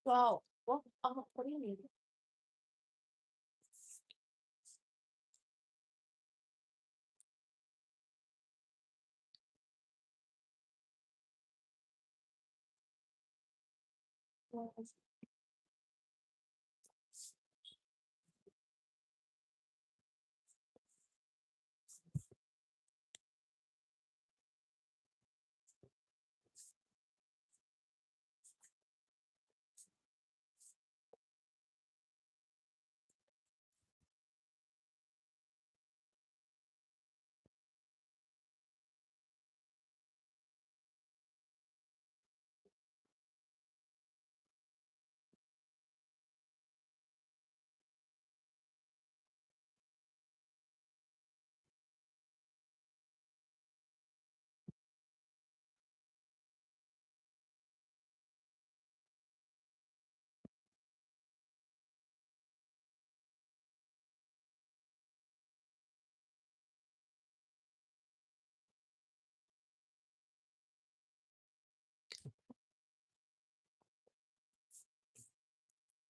Wow. What do you mean?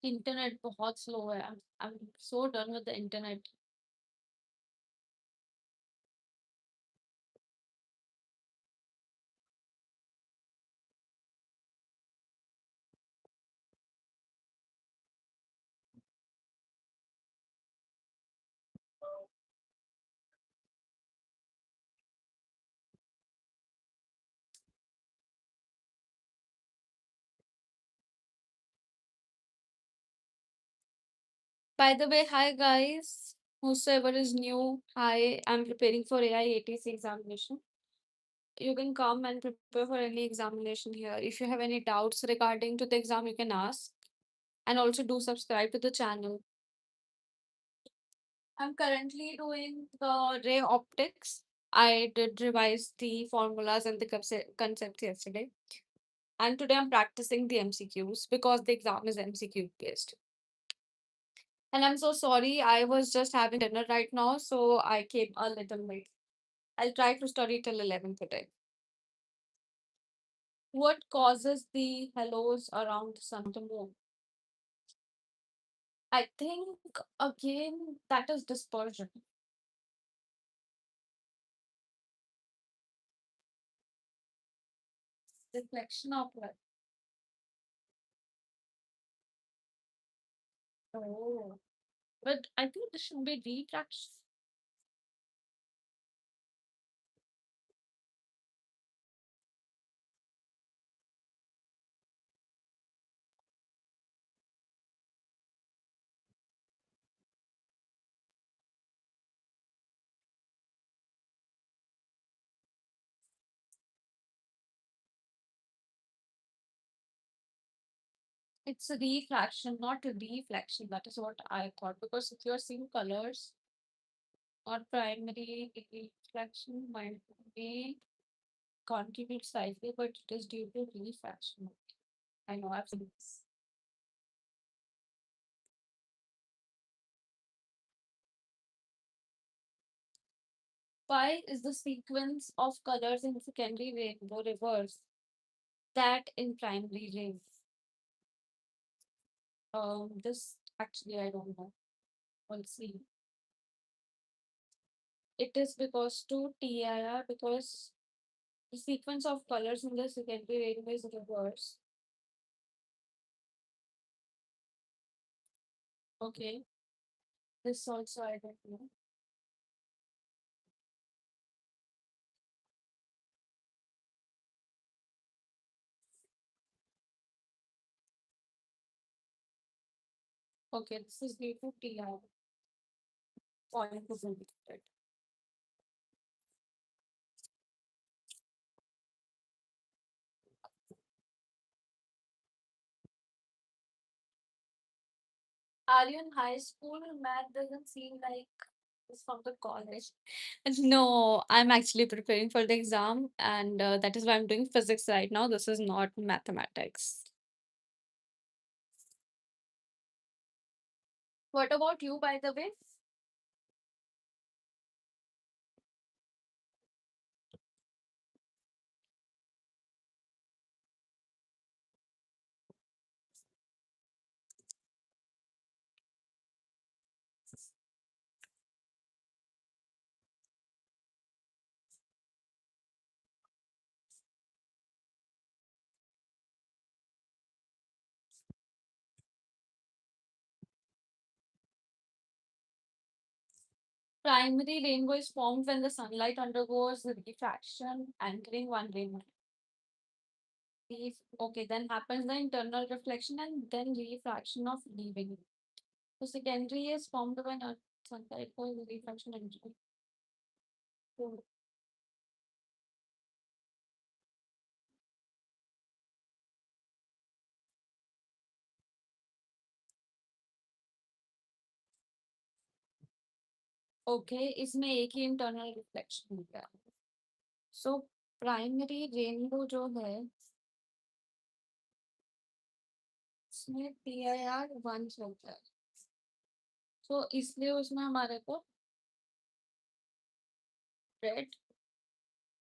Internet बहुत slow है. I'm so done with the internet. By the way, hi guys. Whosoever is new, hi. I'm preparing for AAIATC examination. You can come and prepare for any examination here. If you have any doubts regarding to the exam, you can ask. And also do subscribe to the channel. I'm currently doing the ray optics. I did revise the formulas and the concepts yesterday. And today I'm practicing the MCQs because the exam is MCQ based. And I'm so sorry, I was just having dinner right now, so I came a little late. I'll try to study till 11 today. What causes the halos around the sun to move? I think again that is dispersion. Reflection of light. Oh. But I think this should be refraction. It's a refraction, not a reflection. That is what I thought. Because if you're seeing colors or primary reflection might be contribute slightly, but it is due to refraction. I know I've seen this. Why is the sequence of colors in secondary rainbow reverse that in primary rays? This actually I don't know. We'll see. It is because to TIR because the sequence of colors in the secondary rainbow is reverse. Okay. This also I don't know. Okay, this is due to TIR. Point isn't it. Are you in high school? Math doesn't seem like it's from the college. No, I'm actually preparing for the exam, and that is why I'm doing physics right now. This is not mathematics. What about you, by the way? Primary rainbow is formed when the sunlight undergoes refraction, anchoring one rainbow. Okay, then happens the internal reflection and then refraction of leaving. So secondary is formed when sunlight goes refraction and so, okay, इसमें एक ही internal reflection होता है. So primary rainbow जो है इसमें PIR 1 होता है. So इसलिए उसमें हमारे को रेड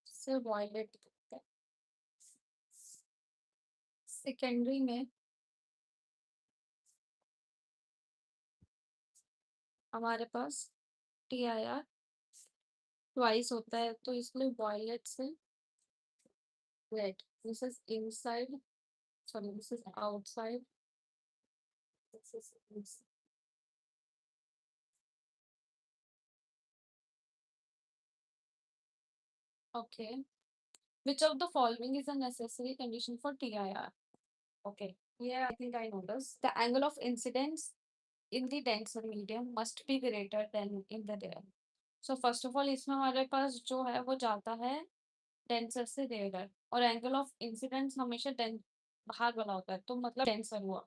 से वायलेट दिखता है. सेकेंडरी में हमारे पास TIR ट्वाइस होता है तो इसलिए वायलेट से red. This is inside, sorry, this is outside, this is inside. Okay, which of the following is a necessary condition for TIR? Okay, yeah, I think I know this. The angle of incidence in the denser medium must be greater than in the rare. So first of all इसमें हमारे पास जो है वो जाता है denser से rare और angle of incidence हमेशा बाहर वाला होता है तो मतलब डेंसर हुआ.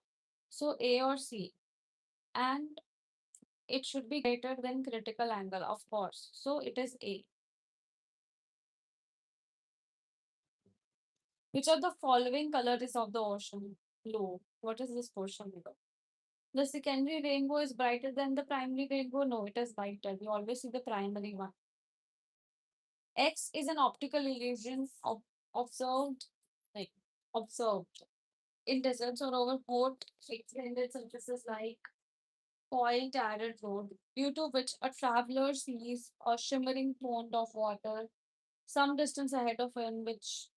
सो ए और सी and it should be greater than critical angle, of course. So it is A. Which of the following color is of the ocean? Blue. What is this portion below? The secondary rainbow is brighter than the primary rainbow. No, it is lighter. We always see the primary one. X is an optical illusion of observed, like observed in deserts or over hot extended surfaces like point arid road, due to which a traveler sees a shimmering pond of water some distance ahead of him, which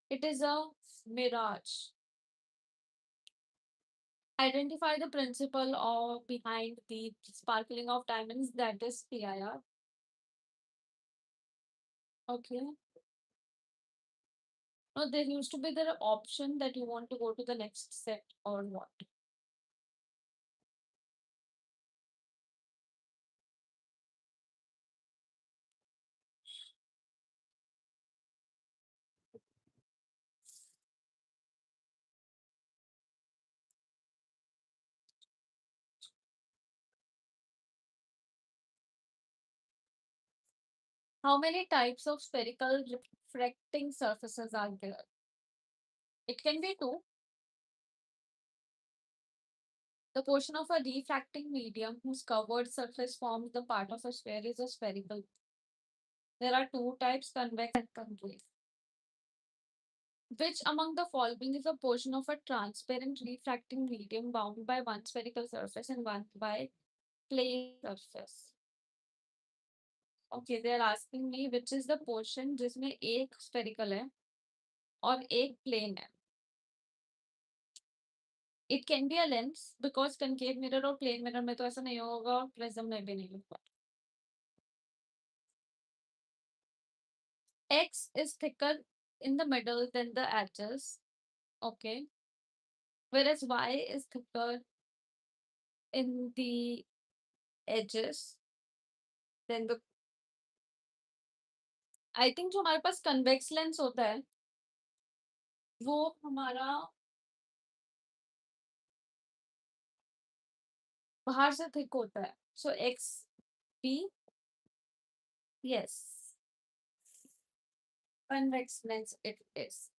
it is a mirage. Identify the principle of behind the sparkling of diamonds, that is PIR. Okay. No, there used to be the option that you want to go to the next set or what. How many types of spherical refracting surfaces are there? It can be two. The portion of a refracting medium whose covered surface forms the part of a sphere is a spherical. There are two types, convex and concave. Which among the following is a portion of a transparent refracting medium bound by one spherical surface and one by plane surface? Okay, they are asking me which is the portion जिसमें एक spherical है और एक plane है. It can be a lens because concave mirror और plane mirror में तो ऐसा नहीं होगा और prism में भी नहीं होगा. X is thicker in the middle than the edges. Okay. Whereas Y is thicker in the edges than the. I think जो हमारे पास convex lens होता है वो हमारा बाहर से थिक होता है. So X B, yes, convex lens it is.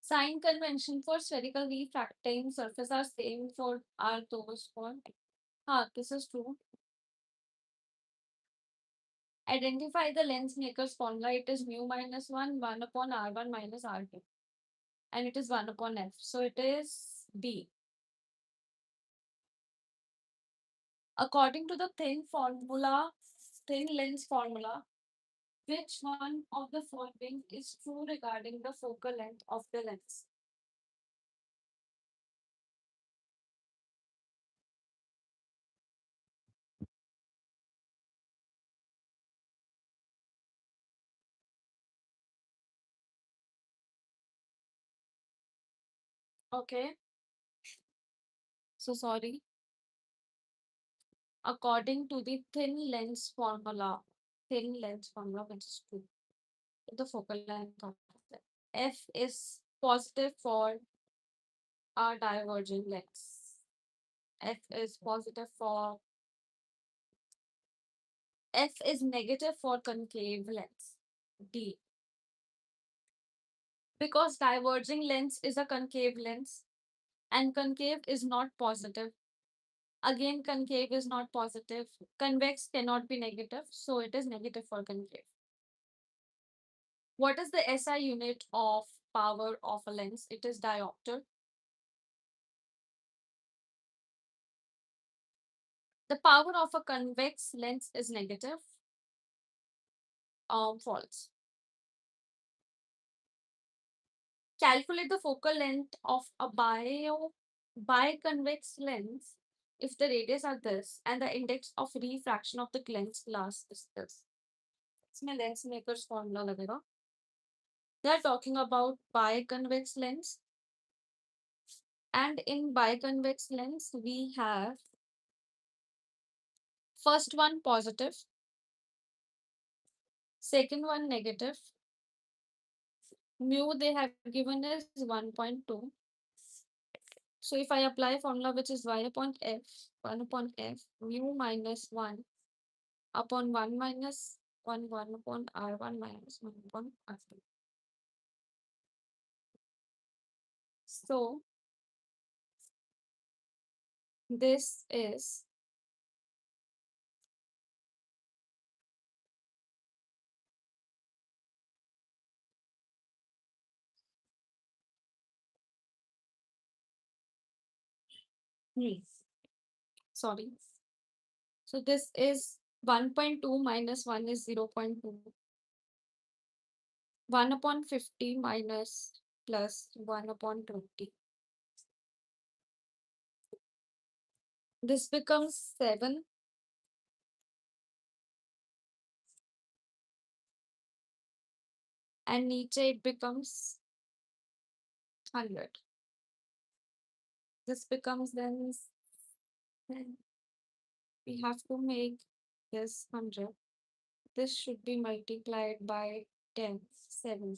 Sign convention for spherical refracting surface are same for are those for. This is true. Identify the lens maker's formula. It is mu minus 1, 1 upon R1 minus R2. And it is 1 upon F. So it is B. According to the thin lens formula, which one of the following is true regarding the focal length of the lens? Okay. So sorry. According to the thin lens formula, which is true, the focal length of the F is positive for a diverging lens. F is positive for F is negative for concave lens. D. Because diverging lens is a concave lens and concave is not positive. Again, concave is not positive. Convex cannot be negative, so it is negative for concave. What is the SI unit of power of a lens? It is diopter. The power of a convex lens is negative. False. Calculate the focal length of a biconvex lens if the radius are this and the index of refraction of the lens glass is this. इसमें lens maker's formula लगेगा. They are talking about biconvex lens, and in biconvex lens we have first one positive, second one negative. Mu they have given is 1.2. So if I apply formula which is y upon f, 1 upon f, mu minus 1 upon 1 minus 1, 1 upon r1 minus 1 upon r2. So this is sorry. So this is 1.2 minus 1 is 0.2. 1 upon 50 minus plus 1 upon 20. This becomes 7. And niche it becomes 100. This becomes then we have to make this 100. This should be multiplied by 10, 7.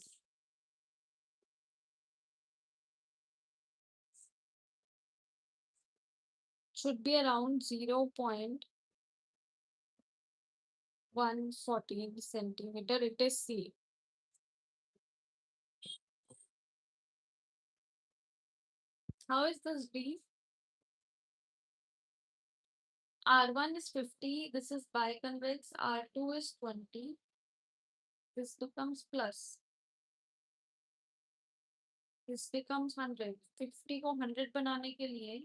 Should be around 0.114 centimeter. It is C. How is this D? R1 is 50. This is biconvex. R2 is 20. This becomes plus. This becomes 100. 50 को 100 बनाने के लिए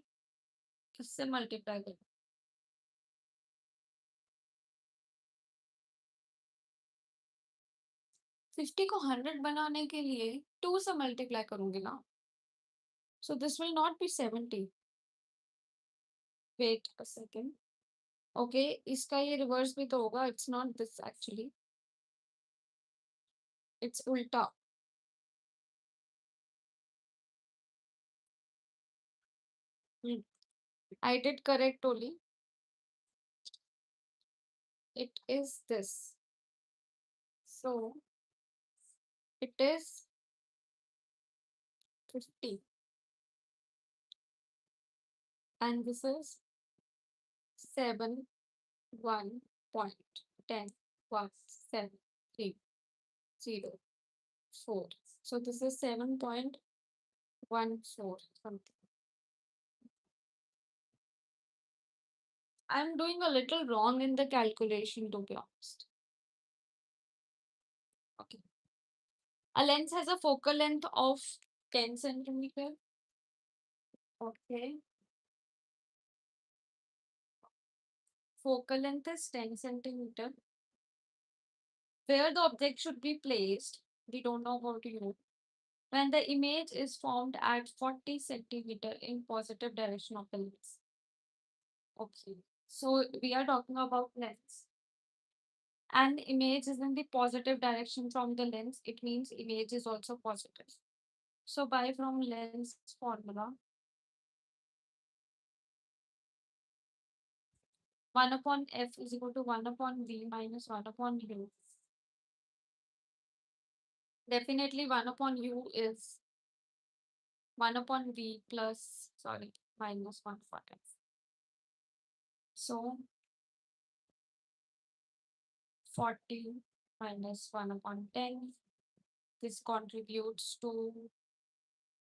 किससे multiply करें? 50 को 100 बनाने के लिए 2 से मल्टीप्लाई करूंगी ना. So this will not be 70. Wait a second. Okay, इसका ये reverse भी तो होगा. It's not this actually. It's ulta. I did correct only. It is this. So it is 50. And this is 7, 1.10, 1, 7, 3, 0, 4. So this is 7.10. 1 4 something. I'm doing a little wrong in the calculation, to be honest. Okay. A lens has a focal length of 10 centimeter. Okay. Focal length is 10 centimeter. Where the object should be placed, we don't know about you. When the image is formed at 40 centimeter in positive direction of the lens. Okay. So we are talking about lens. And image is in the positive direction from the lens. It means image is also positive. So by from lens formula, 1 upon f is equal to 1 upon v minus 1 upon u. Definitely 1 upon u is 1 upon v plus, sorry, minus 1 upon f. So 40 minus 1 upon 10. This contributes to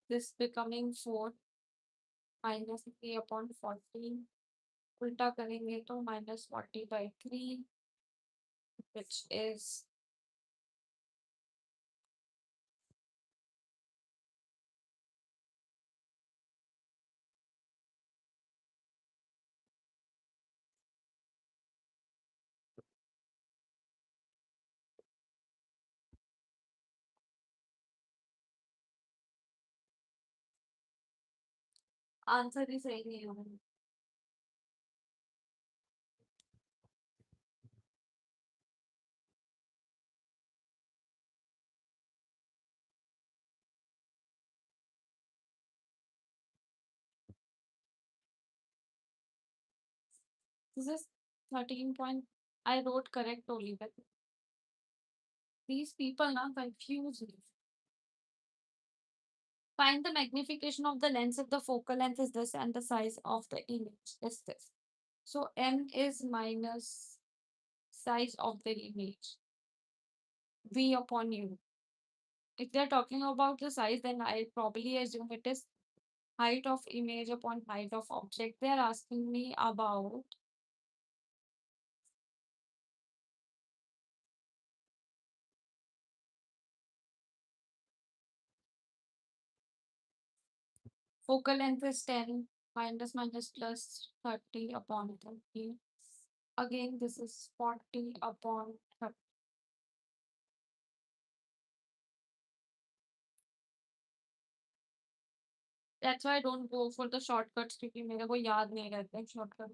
this becoming 4 minus 3 upon 40. उल्टा करेंगे तो minus 40 by 3, which is answer ही सही नहीं होगा. This is 13 point. I wrote correct only, but these people now confuse me. Find the magnification of the lens if the focal length is this and the size of the image is this. So m is minus size of the image, v upon u. If they're talking about the size, then I probably assume it is height of image upon height of object. They're asking me about focal length is 10 minus minus plus 30 upon 30. Again, this is 40 upon 30. That's why I don't go for the shortcuts क्योंकि मेरे को याद नहीं रहते shortcut.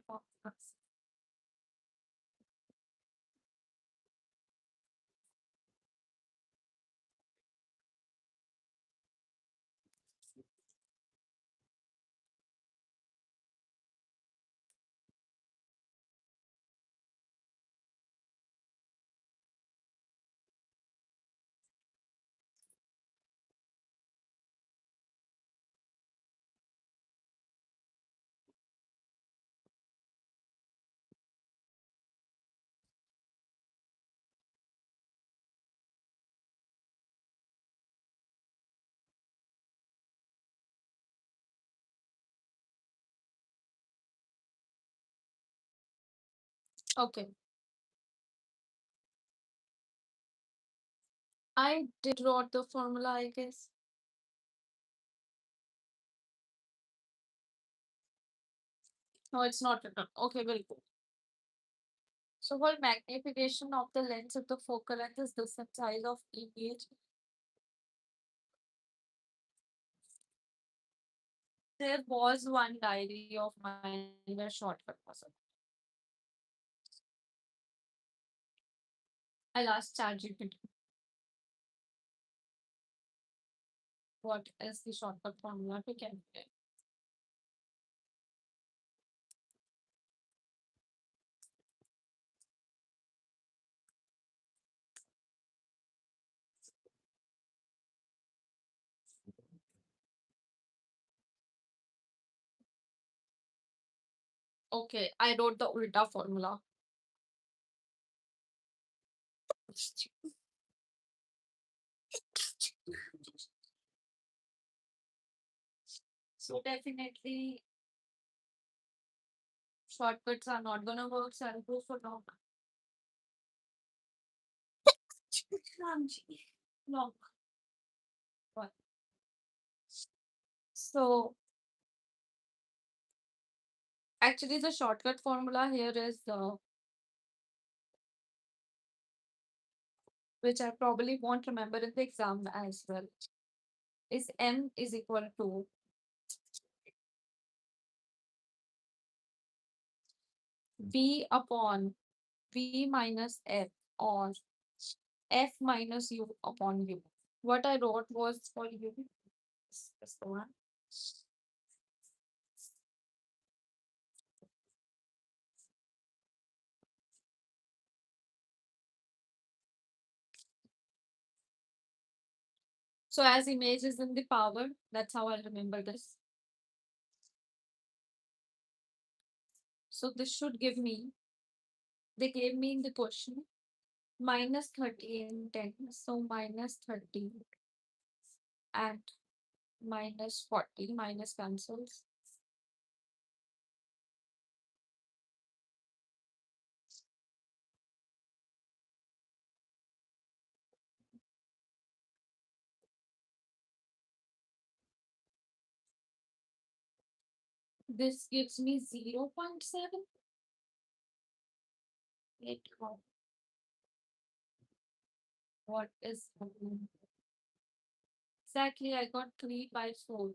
Okay, I did wrote the formula, I guess. No, it's not written. Okay, very good. So for magnification of the lens, if the focal length is the size of image, there was one diary of mine where shortcut was it. I'll ask ChatGPT what is the shortcut formula to calculate. Okay, I wrote the ulta formula. So definitely shortcuts are not gonna work, so I'll go for long. Ramji. Long one. So actually the shortcut formula here is which I probably won't remember in the exam as well, is M is equal to V upon V minus F or F minus U upon U. What I wrote was for U. This the one. So as image is in the power, that's how I'll remember this. So this should give me, they gave me in the question minus 30 and 10. So minus 30 and minus 40 minus cancels. This gives me 0.7. Wait, what is exactly? I got 3 by 4.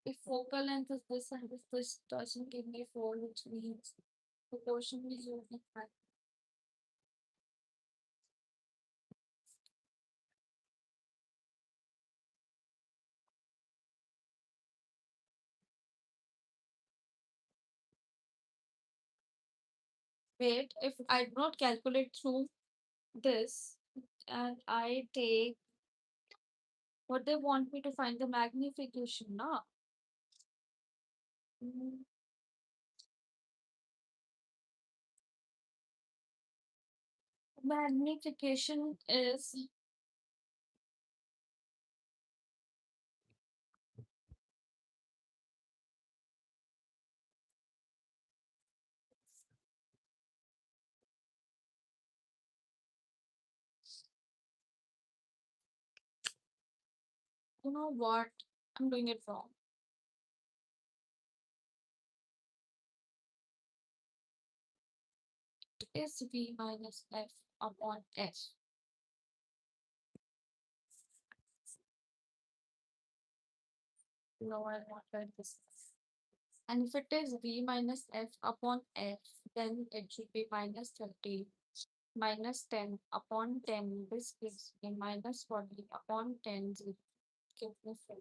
If focal length is this and if this doesn't give me 4, which means proportion is only 5. Wait, if I do not calculate through this and I take what they want me to find the magnification now. Mm, magnification is you know what? I'm doing it wrong. It is V minus F upon S. No, I want to this. And if it is V minus F upon F, then it should be minus 30 minus 10 upon 10. This gives me minus 40 upon 10. Give me 4.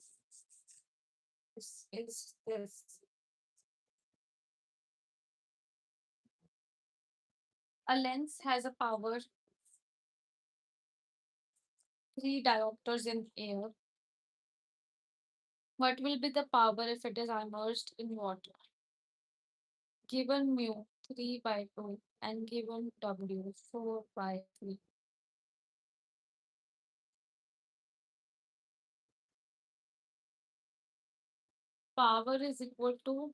This is this. A lens has a power 3 diopters in air. What will be the power if it is immersed in water? Given mu 3 by 2 and given W 4 by 3. Power is equal to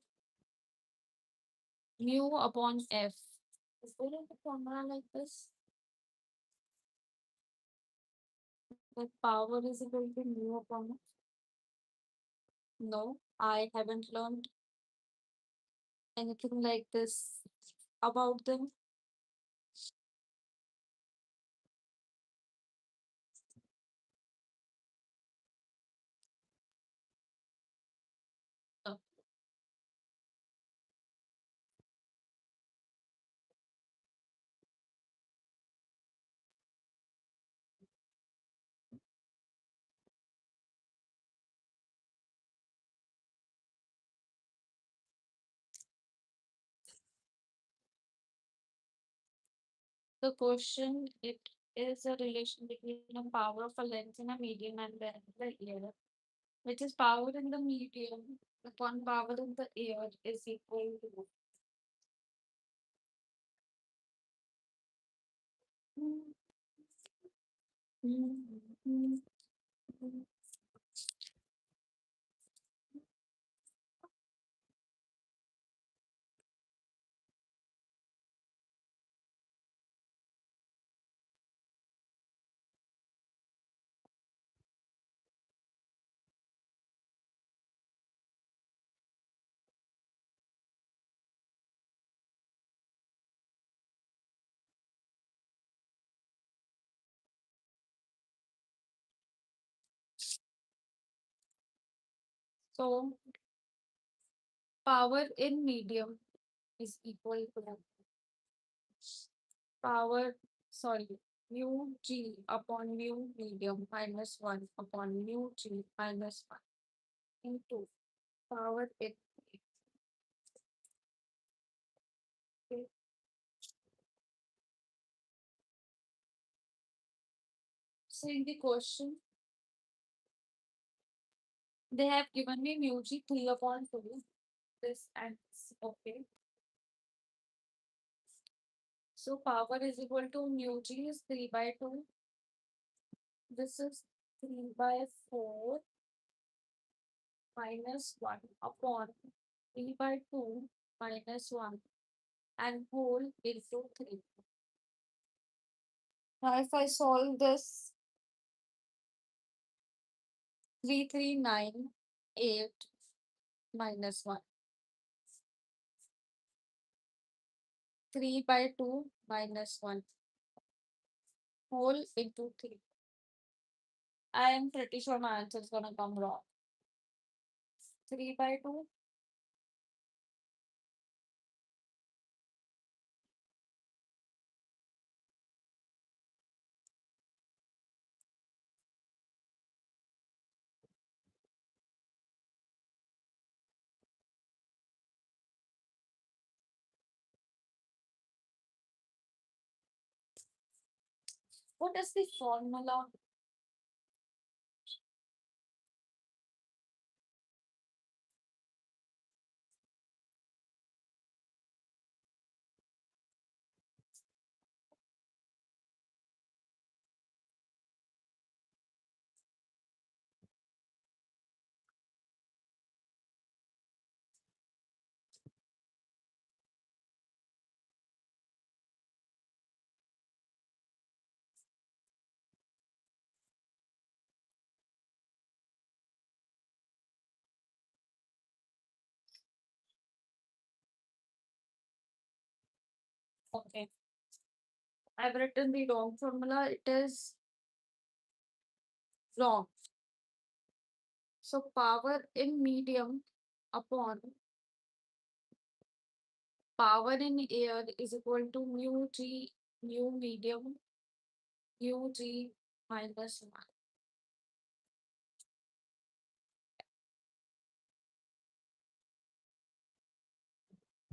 mu upon F. Is there a formula like this? That power is equal to mu upon F? No, I haven't learned anything like this about them. No. The question, it is a relation between the power of a lens in a medium and the air, which is power in the medium upon power in the air is equal to So power in medium is equal to power, sorry, mu g upon mu medium minus 1 upon mu g minus 1 into power in. Okay. So in the question, they have given me mu g 3 upon 2. This and this. Okay. So power is equal to mu g is 3 by 2. This is 3 by 4 minus 1 upon 3 by 2 minus 1 and whole into 3. Now if I solve this, 3398 minus 1, 3 by 2 minus 1 whole into 3. I am pretty sure my answer is gonna come wrong. 3 by 2. What is the formula? Okay. I've written the wrong formula. It is wrong. So power in medium upon power in air is equal to mu g mu medium mu g minus 1.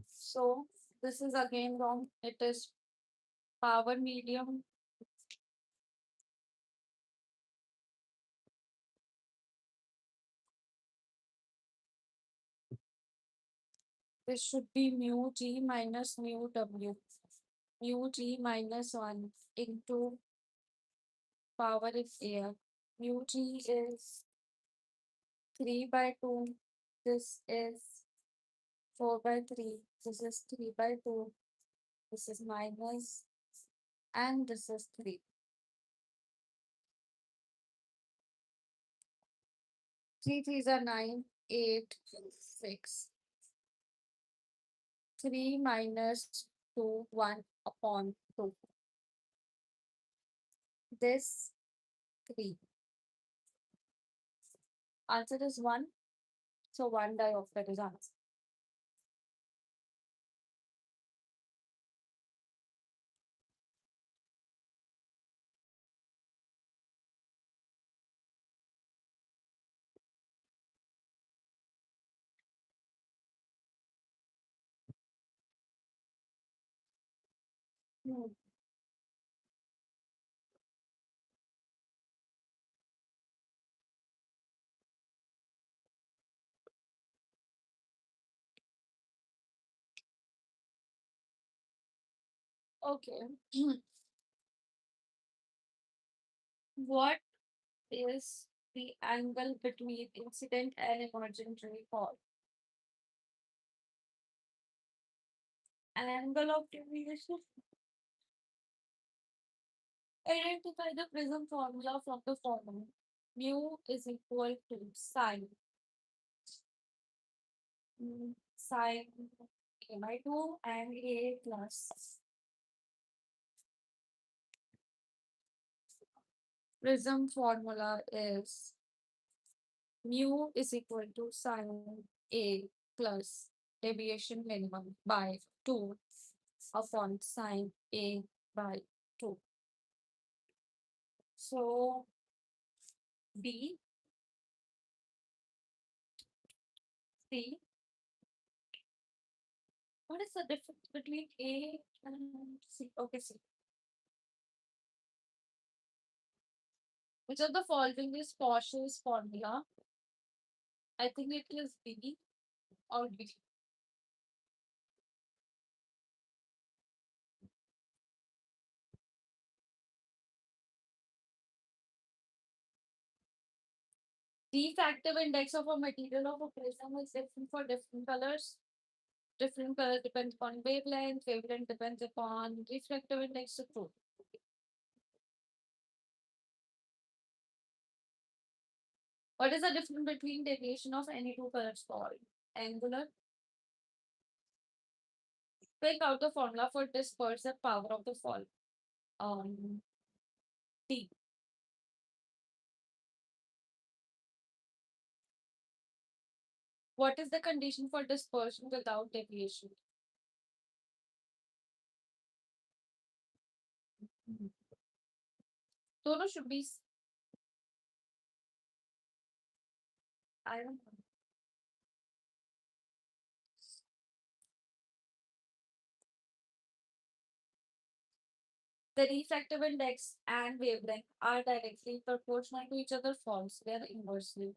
So this is again wrong. It is power medium this should be mu g minus mu w. Mu g minus 1 into power in air. Mu g is 3 by 2. This is 4 by 3. This is 3 by 2. This is minus and this is 3. 3 3s are 9, 8, 6. 3 minus 2, 1 upon 2. This 3. Answer is 1. So 1 diopter is answer. Hmm. Okay. What is the angle between incident and emergent ray called? Angle of deviation. Identify the prism formula from the following. Mu is equal to sine a by 2 and a plus prism formula is Mu is equal to sine A plus deviation minimum by 2 upon sine A by 2. So B, C, what is the difference between A and C? Okay, C. Which of the following is Pausch's formula? I think it is B or B. Refractive index of a material of a prism is different for different colors. Different color depends upon wavelength. Wavelength depends upon refractive index of truth. What is the difference between deviation of any two colors called? Angular. Pick out the formula for dispersive power of the fall. T. What is the condition for dispersion without deviation? दोनों should be. I don't know. The refractive index and wavelength are directly proportional to each other false. They are inversely.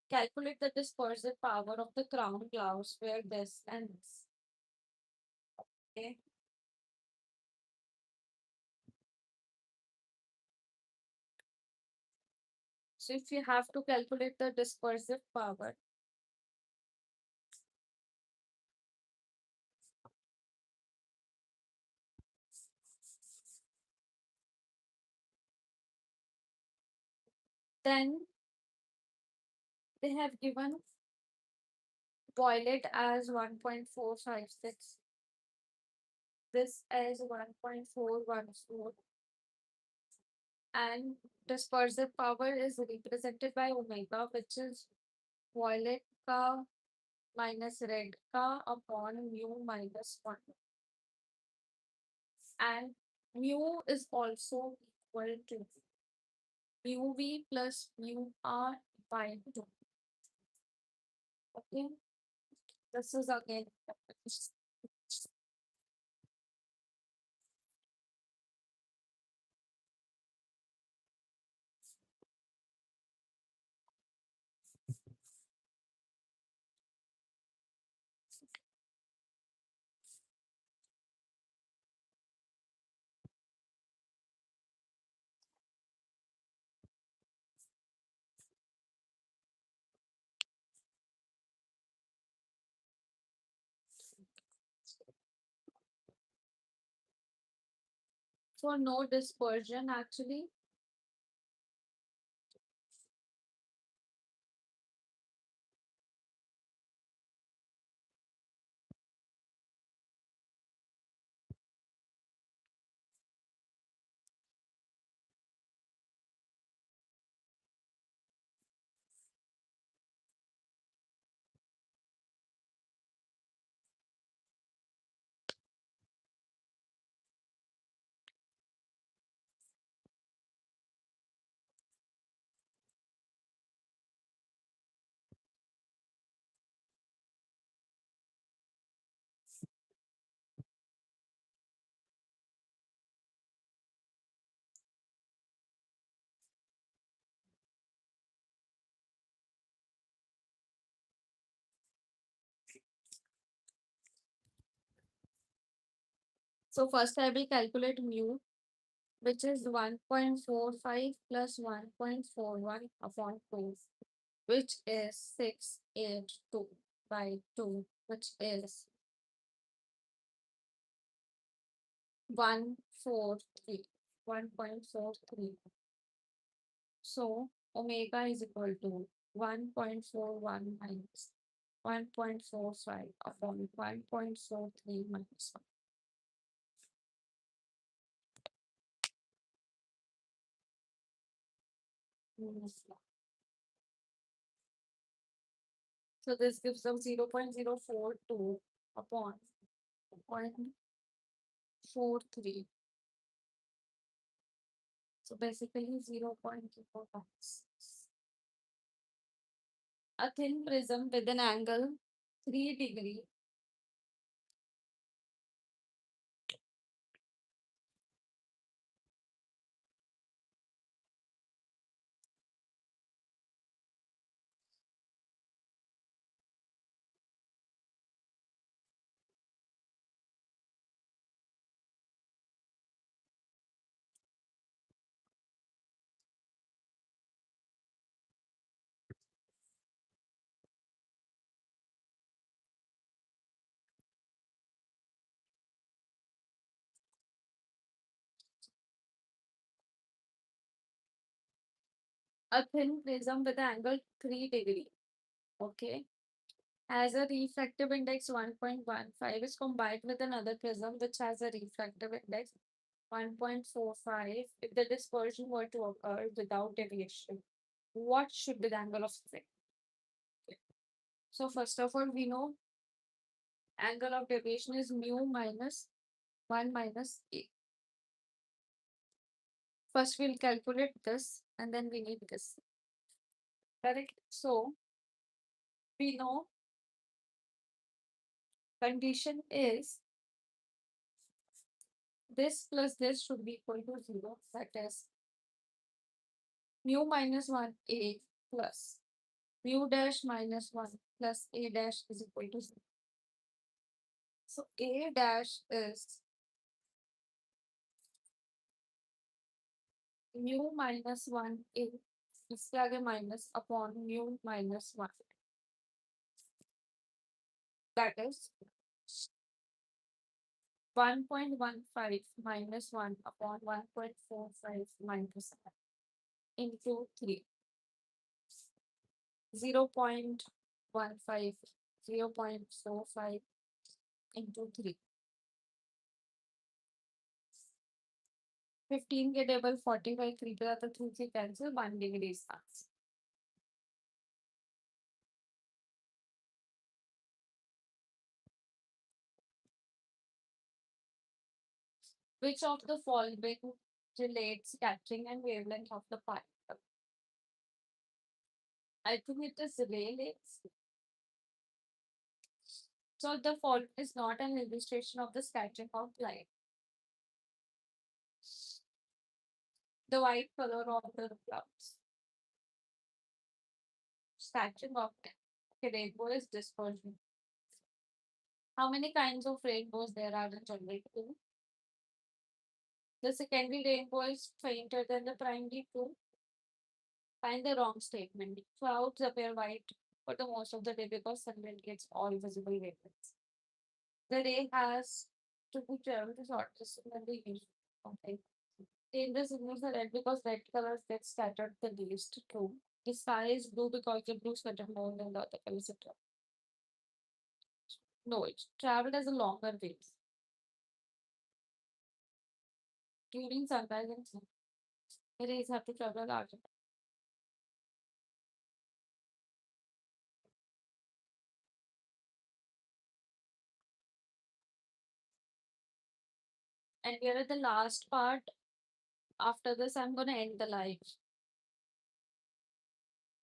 Calculate the dispersive power of the crown clouds where this and this. Okay. So if you have to calculate the dispersive power, then they have given violet as 1.456, this as 1.414, and dispersive power is represented by omega, which is violet ka minus red ka upon mu minus 1. And mu is also equal to mu v plus mu r by 2. Okay, this is again. For no dispersion, actually, so first I will calculate mu, which is 1.45 plus 1.41 upon 2, which is 682 by 2, which is 143, 1.43. So omega is equal to 1.41 minus 1.45 upon 1.43 minus 1. So this gives us 0.042 upon 0.43. So basically 0.245. A thin prism with an angle 3 degree a thin prism with angle 3 degree, okay, has a refractive index 1.15 is combined with another prism which has a refractive index 1.45. If the dispersion were to occur without deviation, what should be the angle of spring? So first of all, we know angle of deviation is mu minus 1 minus a. First, we'll calculate this and then we need this. Correct? So we know condition is this plus this should be equal to 0. That is mu minus 1a plus mu dash minus 1 plus a dash is equal to 0. So a dash is mu minus 1a इसके आगे minus upon mu minus 1. That is 1.15 minus 1 upon 1.45 minus 1 into 3. 0.15, 0.45 into 3. 15 के table 45 3 पे जाता 3 से cancel 1 degree is answer. Which of the following relates scattering and wavelength of the particle? I think it is relates. So the following is not an illustration of the scattering of light. The white color of the clouds. Scattering of a rainbow is dispersion. How many kinds of rainbows there are in general? Two. The secondary rainbow is fainter than the primary two. Find the wrong statement. Clouds appear white for the most of the day because sunlight gets all visible wavelengths. The ray has to be traveled the shortest than the usual. Okay. Danger signals are red because red colors get scattered the least. True. The sky is blue because the blue scatter more than the other colors. No, it traveled as a longer waves. During sunrise and sun, the rays have to travel larger. And we are at the last part. After this, I'm gonna end the live.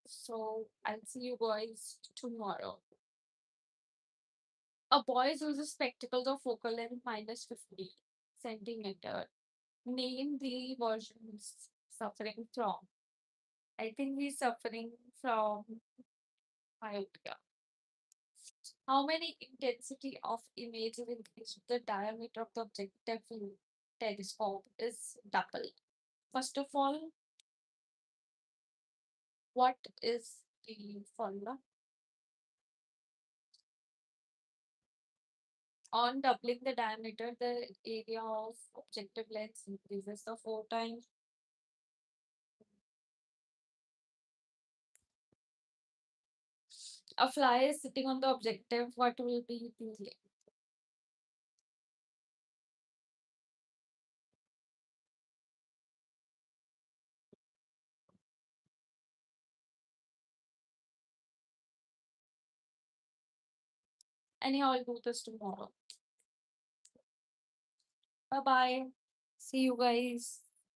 So I'll see you guys tomorrow. A boy uses spectacles of focal length minus 50 centimeter. Name the version he's suffering from. I think he's suffering from myopia. How many intensity of image will increase with the diameter of the objective telescope is double. First of all, what is the formula? On doubling the diameter, the area of objective lens increases the 4 times. A fly is sitting on the objective. What will be the Anyhow, I'll do this tomorrow. Bye bye. See you guys.